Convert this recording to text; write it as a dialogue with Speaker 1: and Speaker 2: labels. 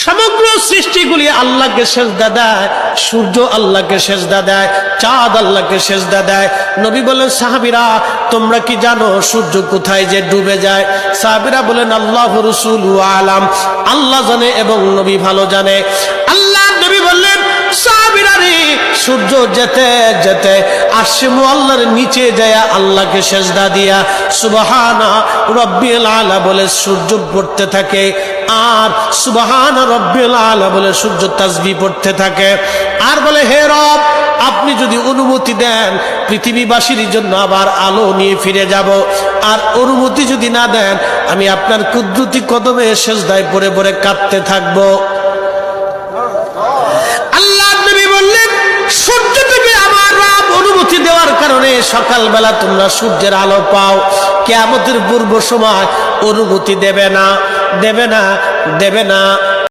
Speaker 1: সমগ্র সৃষ্টিগুলি আল্লাহকে সেজদা দেয়, সূর্য আল্লাহকে সেজদা দেয়, চাঁদ আল্লাহকে সেজদা দেয়। নবী বলেন, সাহাবীরা তোমরা কি জানো সূর্য কোথায় যে ডুবে যায়? সাহাবীরা বলেন, আল্লাহ রাসূলু আলাম, আল্লাহ জানে এবং নবী ভালো জানে। আল্লাহ নবী বললেন, সাহাবীরা রে, সূর্য যেতে যেতে আরশে মুআল্লার নিচে যায় আল্লাহকে সেজদা দিয়া সুবহানা রাব্বিল আলা বলে সূর্য পড়তে থাকে, আর সুবহানা রাব্বিল আলা বলে সূর্য তাসবিহ পড়তে থাকে, আর বলে, হে রব, আপনি যদি অনুমতি দেন পৃথিবীবাসীর জন্য আবার আলো নিয়ে ফিরে যাব, আর অনুমতি যদি না দেন আমি আপনার কুদরতি কদমে সেজদায় পড়ে পড়ে কাঁদতে থাকবো। আল্লাহ নবী বললেন, সূর্য থেকে আমার রব অনুমতি দেওয়ার কারণে সকালবেলা তোমরা সূর্যের আলো পাও, কিয়ামতের পূর্ব সময় অনুমতি দেবে না, দেবে না, দেবে না।